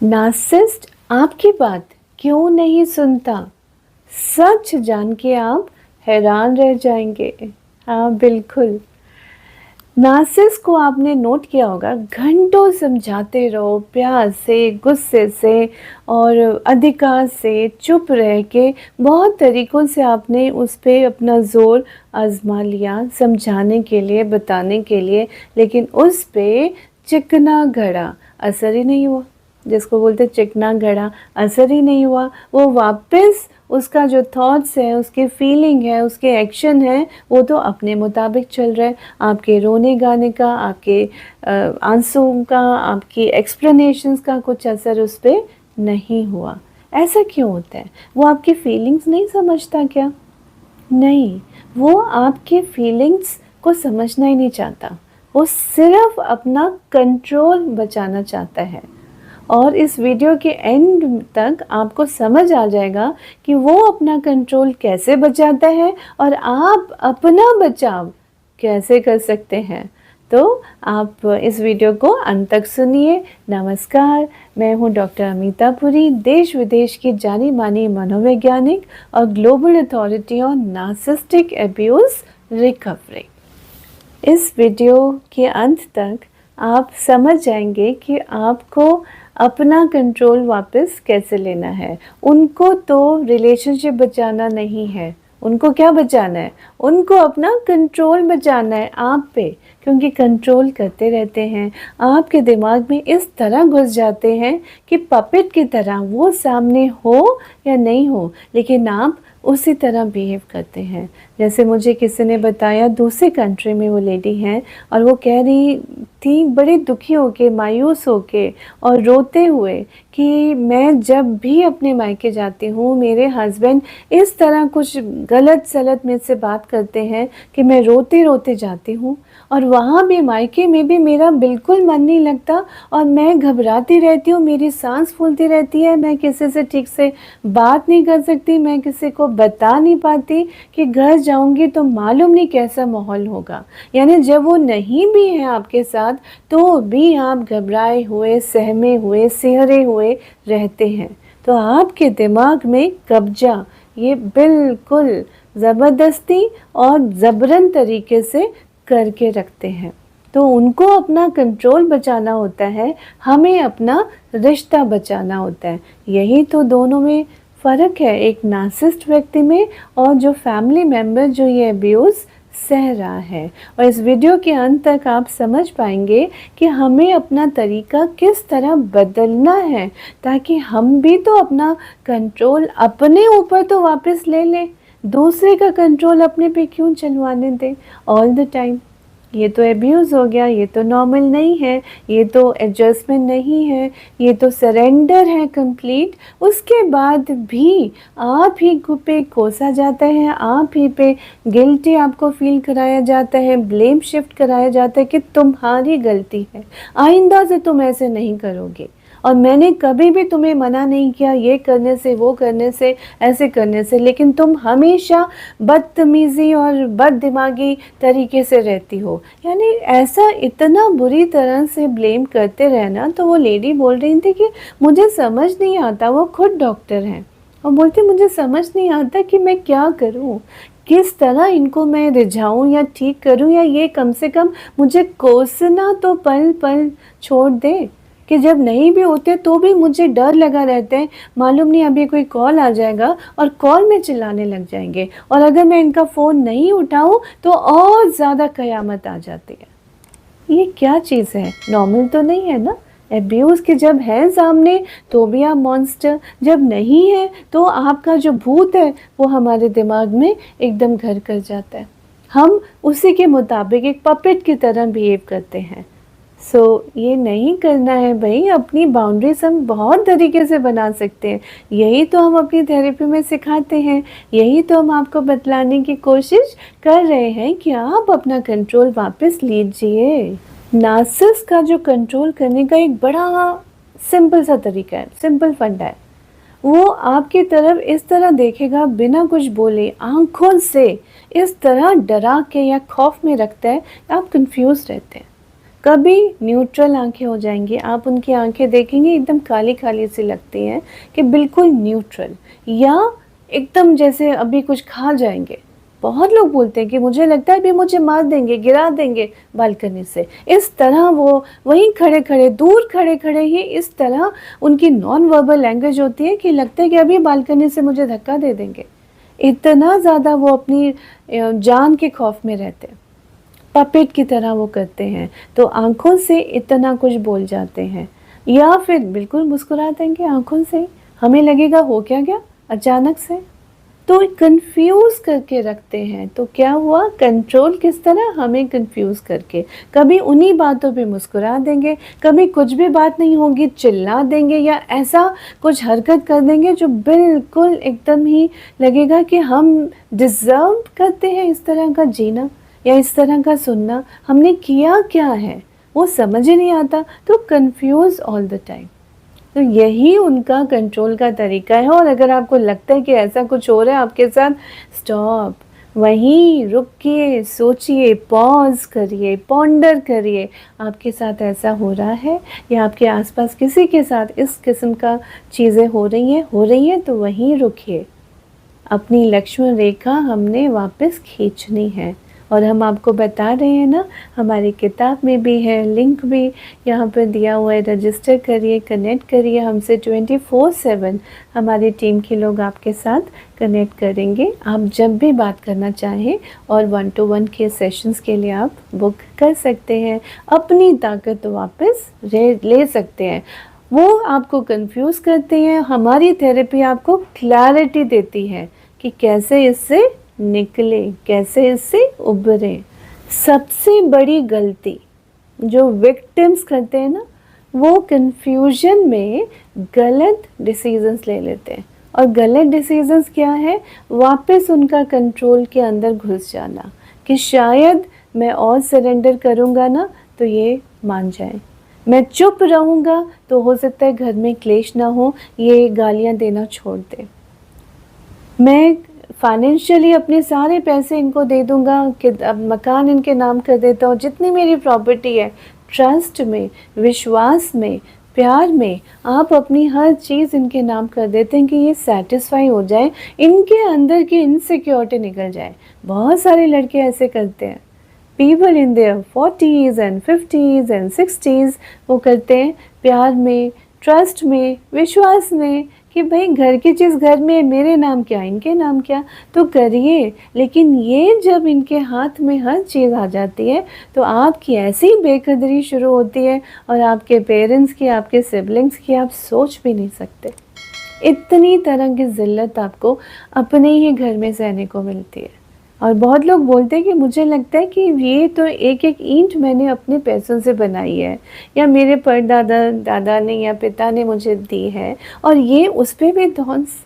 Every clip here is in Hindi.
नार्सिसिस्ट आपकी बात क्यों नहीं सुनता? सच जान के आप हैरान रह जाएंगे। हाँ बिल्कुल, नार्सिसिस्ट को आपने नोट किया होगा, घंटों समझाते रहो प्यार से, गुस्से से और अधिकार से, चुप रह के बहुत तरीक़ों से आपने उस पे अपना ज़ोर आज़मा लिया समझाने के लिए, बताने के लिए, लेकिन उस पे चिकना घड़ा असर ही नहीं हुआ। जिसको बोलते चिकना घड़ा असर ही नहीं हुआ। वो वापस उसका जो थॉट्स है, उसकी फीलिंग है, उसके एक्शन है, वो तो अपने मुताबिक चल रहा है। आपके रोने गाने का, आपके आंसुओं का, आपकी एक्सप्लेनेशंस का कुछ असर उस पर नहीं हुआ। ऐसा क्यों होता है? वो आपकी फीलिंग्स नहीं समझता क्या? नहीं, वो आपके फीलिंग्स को समझना ही नहीं चाहता। वो सिर्फ अपना कंट्रोल बचाना चाहता है। और इस वीडियो के एंड तक आपको समझ आ जाएगा कि वो अपना कंट्रोल कैसे बचाता है और आप अपना बचाव कैसे कर सकते हैं। तो आप इस वीडियो को अंत तक सुनिए। नमस्कार, मैं हूं डॉक्टर अमिता पुरी, देश विदेश की जानी मानी मनोवैज्ञानिक और global authority on narcissistic abuse recovery. इस वीडियो के अंत तक आप समझ जाएंगे कि आपको अपना कंट्रोल वापस कैसे लेना है। उनको तो रिलेशनशिप बचाना नहीं है, उनको क्या बचाना है? उनको अपना कंट्रोल बचाना है आप पे, क्योंकि कंट्रोल करते रहते हैं, आपके दिमाग में इस तरह घुस जाते हैं कि पपेट की तरह वो सामने हो या नहीं हो, लेकिन आप उसी तरह बिहेव करते हैं। जैसे मुझे किसी ने बताया, दूसरे कंट्री में वो लेडी हैं और वो कह रही थी बड़ी दुखी होके, मायूस होके और रोते हुए कि मैं जब भी अपने मायके जाती हूँ, मेरे हस्बैंड इस तरह कुछ गलत सलत मुझसे बात करते हैं कि मैं रोते रोते जाती हूँ, और वहाँ भी मायके में भी मेरा बिल्कुल मन नहीं लगता और मैं घबराती रहती हूँ, मेरी सांस फूलती रहती है, मैं किसी से ठीक से बात नहीं कर सकती, मैं किसी को बता नहीं पाती कि घर जाऊँगी तो मालूम नहीं कैसा माहौल होगा। यानी जब वो नहीं भी हैं आपके साथ तो भी आप घबराए हुए, सहमे हुए, सिहरे हुए रहते हैं। तो आपके दिमाग में कब्जा ये बिल्कुल ज़बरदस्ती और ज़बरन तरीके से करके रखते हैं। तो उनको अपना कंट्रोल बचाना होता है, हमें अपना रिश्ता बचाना होता है। यही तो दोनों में फ़र्क है, एक नार्सिसिस्ट व्यक्ति में और जो फैमिली मेम्बर जो ये अब्यूज़ सह रहा है। और इस वीडियो के अंत तक आप समझ पाएंगे कि हमें अपना तरीका किस तरह बदलना है, ताकि हम भी तो अपना कंट्रोल अपने ऊपर तो वापस ले लें। दूसरे का कंट्रोल अपने पे क्यों चलवाने दें ऑल द टाइम? ये तो अब्यूज़ हो गया, ये तो नॉर्मल नहीं है, ये तो एडजस्टमेंट नहीं है, ये तो सरेंडर है कंप्लीट। उसके बाद भी आप ही पे कोसा जाता है, आप ही पे गिल्टी आपको फील कराया जाता है, ब्लेम शिफ्ट कराया जाता है कि तुम्हारी गलती है, आइंदा से तुम ऐसे नहीं करोगे, और मैंने कभी भी तुम्हें मना नहीं किया ये करने से, वो करने से, ऐसे करने से, लेकिन तुम हमेशा बदतमीज़ी और बददिमागी तरीके से रहती हो। यानी ऐसा इतना बुरी तरह से ब्लेम करते रहना। तो वो लेडी बोल रही थी कि मुझे समझ नहीं आता, वो खुद डॉक्टर हैं, और बोलती मुझे समझ नहीं आता कि मैं क्या करूं, किस तरह इनको मैं रिझाऊं या ठीक करूं, या ये कम से कम मुझे कोसना तो पल पल छोड़ दे, कि जब नहीं भी होते तो भी मुझे डर लगा रहता है, मालूम नहीं अभी कोई कॉल आ जाएगा और कॉल में चिल्लाने लग जाएंगे, और अगर मैं इनका फ़ोन नहीं उठाऊं तो और ज़्यादा कयामत आ जाती है। ये क्या चीज़ है? नॉर्मल तो नहीं है ना? अब्यूज़ के जब है सामने तो भी आप मॉन्स्टर, जब नहीं है तो आपका जो भूत है वो हमारे दिमाग में एकदम घर कर जाता है। हम उसी के मुताबिक एक पपेट की तरह बिहेव करते हैं। ये नहीं करना है भाई। अपनी बाउंड्रीज हम बहुत तरीके से बना सकते हैं, यही तो हम अपनी थेरेपी में सिखाते हैं, यही तो हम आपको बतलाने की कोशिश कर रहे हैं कि आप अपना कंट्रोल वापस लीजिए। नार्सिसिस्ट का जो कंट्रोल करने का एक बड़ा सिंपल सा तरीका है, सिंपल फंडा है। वो आपकी तरफ इस तरह देखेगा, बिना कुछ बोले आंखों से इस तरह डरा के या खौफ में रखता है, आप कंफ्यूज रहते हैं। कभी न्यूट्रल आंखें हो जाएंगी, आप उनकी आंखें देखेंगे एकदम काली काली सी लगती हैं कि बिल्कुल न्यूट्रल, या एकदम जैसे अभी कुछ खा जाएंगे। बहुत लोग बोलते हैं कि मुझे लगता है अभी मुझे मार देंगे, गिरा देंगे बालकनी से। इस तरह वो वहीं खड़े खड़े, दूर खड़े खड़े ही इस तरह उनकी नॉन वर्बल लैंग्वेज होती है कि लगता है कि अभी बालकनी से मुझे धक्का दे देंगे। इतना ज़्यादा वो अपनी जान के खौफ में रहते हैं, पपेट की तरह वो करते हैं। तो आंखों से इतना कुछ बोल जाते हैं, या फिर बिल्कुल मुस्कुरा देंगे आंखों से, हमें लगेगा हो क्या गया अचानक से। तो कंफ्यूज करके रखते हैं। तो क्या हुआ, कंट्रोल किस तरह, हमें कंफ्यूज करके। कभी उन्हीं बातों पे मुस्कुरा देंगे, कभी कुछ भी बात नहीं होगी चिल्ला देंगे, या ऐसा कुछ हरकत कर देंगे जो बिल्कुल एकदम ही लगेगा कि हम डिज़र्व करते हैं इस तरह का जीना या इस तरह का सुनना। हमने किया क्या है वो समझ ही नहीं आता, तो कंफ्यूज ऑल द टाइम। तो यही उनका कंट्रोल का तरीका है। और अगर आपको लगता है कि ऐसा कुछ हो रहा है आपके साथ, स्टॉप, वहीं रुकिए, सोचिए, पॉज करिए, पॉन्डर करिए, आपके साथ ऐसा हो रहा है या आपके आसपास किसी के साथ इस किस्म का चीज़ें हो रही हैं, तो वहीं रुकिए। अपनी लक्ष्मण रेखा हमने वापस खींचनी है। और हम आपको बता रहे हैं ना, हमारी किताब में भी है, लिंक भी यहाँ पर दिया हुआ है। रजिस्टर करिए, कनेक्ट करिए हमसे 24/7। हमारी टीम के लोग आपके साथ कनेक्ट करेंगे। आप जब भी बात करना चाहें, और 1-to-1 के सेशंस के लिए आप बुक कर सकते हैं। अपनी ताकत वापस ले सकते हैं। वो आपको कंफ्यूज करते हैं, हमारी थेरेपी आपको क्लैरिटी देती है कि कैसे इससे निकले, कैसे इससे उभरे। सबसे बड़ी गलती जो विक्टिम्स करते हैं ना, वो कंफ्यूजन में गलत डिसीजंस ले लेते हैं। और गलत डिसीजंस क्या है, वापस उनका कंट्रोल के अंदर घुस जाना कि शायद मैं और सरेंडर करूँगा ना तो ये मान जाए, मैं चुप रहूँगा तो हो सकता है घर में क्लेश ना हो, ये गालियाँ देना छोड़ दे, मैं फाइनेंशियली अपने सारे पैसे इनको दे दूँगा कि अब मकान इनके नाम कर देता हूँ, जितनी मेरी प्रॉपर्टी है। ट्रस्ट में, विश्वास में, प्यार में आप अपनी हर चीज़ इनके नाम कर देते हैं कि ये सेटिस्फाई हो जाए, इनके अंदर की इनसिक्योरिटी निकल जाए। बहुत सारे लड़के ऐसे करते हैं। People in their 40s and 50s and 60s वो करते हैं प्यार में, ट्रस्ट में, विश्वास में कि भाई घर की चीज़ घर में, मेरे नाम क्या इनके नाम क्या, तो करिए। लेकिन ये जब इनके हाथ में हर चीज़ आ जाती है तो आपकी ऐसी बेकदरी शुरू होती है, और आपके पेरेंट्स की, आपके सिबलिंग्स की आप सोच भी नहीं सकते। इतनी तरह की ज़िल्लत आपको अपने ही घर में सहने को मिलती है। और बहुत लोग बोलते हैं कि मुझे लगता है कि ये तो एक एक ईंट मैंने अपने पैसों से बनाई है, या मेरे दादा ने या पिता ने मुझे दी है, और ये उस पर भी धौंस।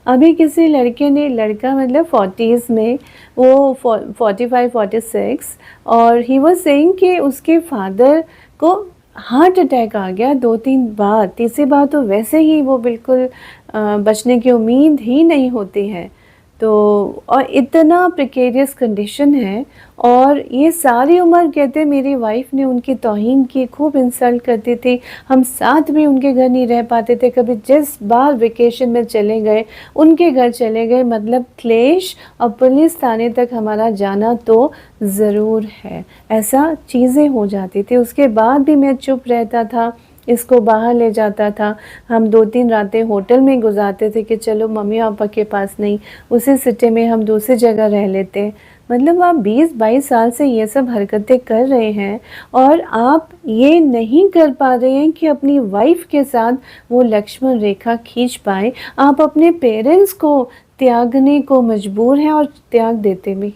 अभी किसी लड़के ने, लड़का मतलब 40s में, वो 45-46, और ही वाज सेइंग कि उसके फादर को हार्ट अटैक आ गया 2-3 बार, तीसरी बार तो वैसे ही वो बिल्कुल बचने की उम्मीद ही नहीं होती है। तो और इतना प्रिकेरियस कंडीशन है, और ये सारी उम्र कहते हैं मेरी वाइफ ने उनकी तौहीन की, खूब इंसल्ट करती थी, हम साथ भी उनके घर नहीं रह पाते थे, कभी जिस बार वेकेशन में चले गए उनके घर चले गए, मतलब क्लेश और पुलिस थाने तक हमारा जाना तो ज़रूर है। ऐसा चीज़ें हो जाती थी। उसके बाद भी मैं चुप रहता था, इसको बाहर ले जाता था, हम 2-3 रातें होटल में गुजारते थे कि चलो मम्मी पापा के पास नहीं, उसी सिटी में हम दूसरी जगह रह लेते। मतलब आप 20-22 साल से ये सब हरकतें कर रहे हैं, और आप ये नहीं कर पा रहे हैं कि अपनी वाइफ के साथ वो लक्ष्मण रेखा खींच पाए। आप अपने पेरेंट्स को त्यागने को मजबूर हैं, और त्याग देते भी।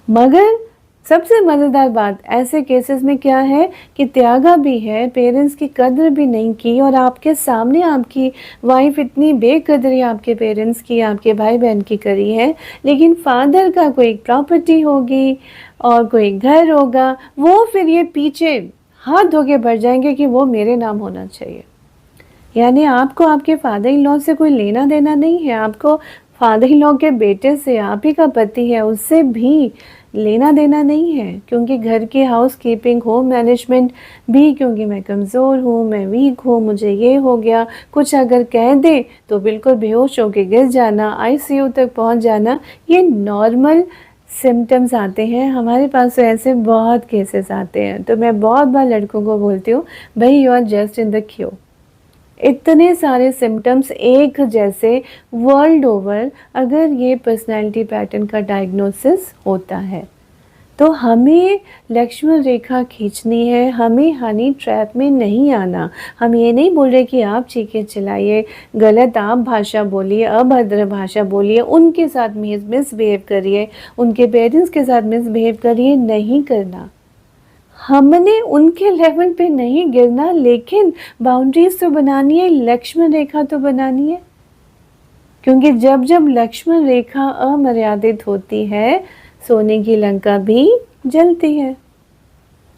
मगर सबसे मज़ेदार बात ऐसे केसेस में क्या है कि त्यागा भी है, पेरेंट्स की कदर भी नहीं की, और आपके सामने आपकी वाइफ इतनी बेकदरी आपके पेरेंट्स की, आपके भाई बहन की करी है, लेकिन फादर का कोई प्रॉपर्टी होगी और कोई घर होगा, वो फिर ये पीछे हाथ धो के बढ़ जाएंगे कि वो मेरे नाम होना चाहिए। यानी आपको आपके फादर इन लॉ से कोई लेना देना नहीं है, आपको फादर इन लॉ के बेटे से, आप ही का पति है, उससे भी लेना देना नहीं है, क्योंकि घर की हाउस कीपिंग, होम मैनेजमेंट भी, क्योंकि मैं कमज़ोर हूँ, मैं वीक हूँ, मुझे ये हो गया, कुछ अगर कह दे तो बिल्कुल बेहोश होके गिर जाना, आईसीयू तक पहुँच जाना, ये नॉर्मल सिम्टम्स आते हैं। हमारे पास तो ऐसे बहुत केसेस आते हैं। तो मैं बहुत बार लड़कों को बोलती हूँ, भाई you are just in the queue. इतने सारे सिम्टम्स एक जैसे वर्ल्ड ओवर अगर ये पर्सनैलिटी पैटर्न का डायग्नोसिस होता है, तो हमें लक्ष्मण रेखा खींचनी है, हमें हनी ट्रैप में नहीं आना। हम ये नहीं बोल रहे कि आप चीखे चिल्लाइए, गलत आप भाषा बोलिए, अभद्र भाषा बोलिए, उनके साथ मिसबिहेव करिए, उनके पेरेंट्स के साथ मिसबिहेव करिए, नहीं करना। हमने उनके लेवल पे नहीं गिरना, लेकिन बाउंड्रीज तो बनानी है, लक्ष्मण रेखा तो बनानी है। क्योंकि जब जब लक्ष्मण रेखा अमर्यादित होती है, सोने की लंका भी जलती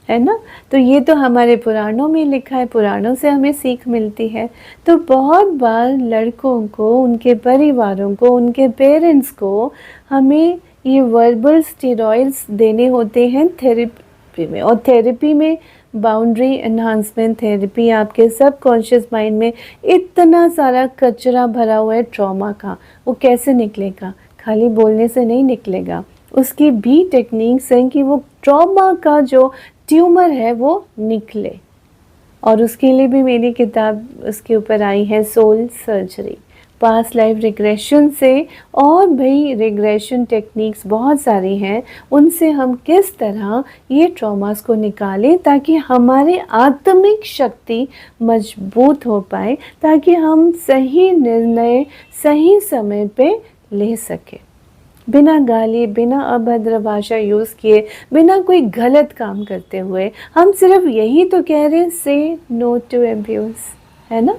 है ना। तो ये तो हमारे पुराणों में लिखा है, पुराणों से हमें सीख मिलती है। तो बहुत बार लड़कों को, उनके परिवारों को, उनके पेरेंट्स को हमें ये वर्बल स्टेरॉइड्स देने होते हैं थेरेपी में। और थेरेपी में बाउंड्री एनहांसमेंट थेरेपी, आपके सबकॉन्शियस माइंड में इतना सारा कचरा भरा हुआ है ट्रॉमा का, वो कैसे निकलेगा? खाली बोलने से नहीं निकलेगा। उसकी भी टेक्निक्स हैं कि वो ट्रॉमा का जो ट्यूमर है वो निकले। और उसके लिए भी मेरी किताब उसके ऊपर आई है, soul surgery, past life regression से। और भाई रिग्रेशन टेक्निक्स बहुत सारी हैं, उनसे हम किस तरह ये ट्रॉमास को निकालें ताकि हमारे आत्मिक शक्ति मजबूत हो पाए, ताकि हम सही निर्णय सही समय पे ले सकें, बिना गाली, बिना अभद्र भाषा यूज़ किए, बिना कोई गलत काम करते हुए। हम सिर्फ यही तो कह रहे हैं, से नो टू अब्यूज़, है ना।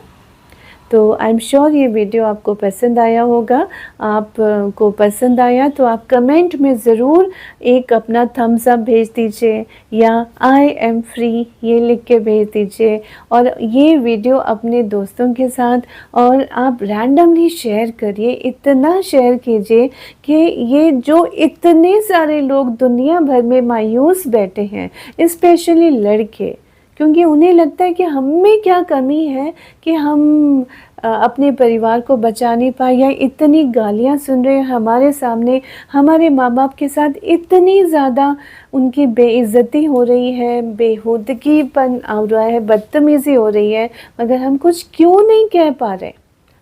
तो आई एम श्योर ये वीडियो आपको पसंद आया होगा। आप को पसंद आया तो आप कमेंट में ज़रूर एक अपना थम्स अप भेज दीजिए, या आई एम फ्री ये लिख के भेज दीजिए। और ये वीडियो अपने दोस्तों के साथ और आप रैंडमली शेयर करिए, इतना शेयर कीजिए कि ये जो इतने सारे लोग दुनिया भर में मायूस बैठे हैं, स्पेशली लड़के, क्योंकि उन्हें लगता है कि हम में क्या कमी है कि हम अपने परिवार को बचा नहीं पाए, या इतनी गालियाँ सुन रहे हैं हमारे सामने, हमारे माँ बाप के साथ इतनी ज़्यादा उनकी बेइज्जती हो रही है, बेहूदगीपन आ रहा है, बदतमीज़ी हो रही है, मगर हम कुछ क्यों नहीं कह पा रहे?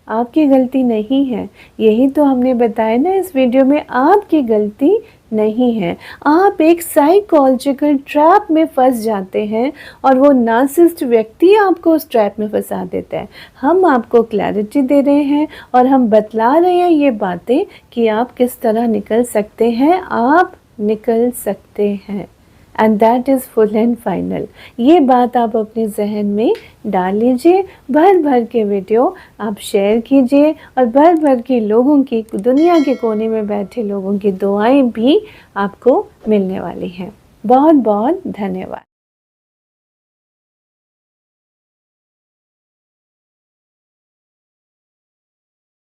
आपकी गलती नहीं है, यही तो हमने बताया ना इस वीडियो में, आपकी गलती नहीं है। आप एक साइकोलॉजिकल ट्रैप में फंस जाते हैं और वो नार्सिसिस्ट व्यक्ति आपको उस ट्रैप में फंसा देता है। हम आपको क्लैरिटी दे रहे हैं और हम बतला रहे हैं ये बातें कि आप किस तरह निकल सकते हैं, आप निकल सकते हैं। And that is full and final. ये बात आप अपने जहन में डाल लीजिए, भर भर के वीडियो आप शेयर कीजिए, और भर भर के लोगों की, दुनिया के कोने में बैठे लोगों की दुआएं भी आपको मिलने वाली हैं। बहुत बहुत धन्यवाद।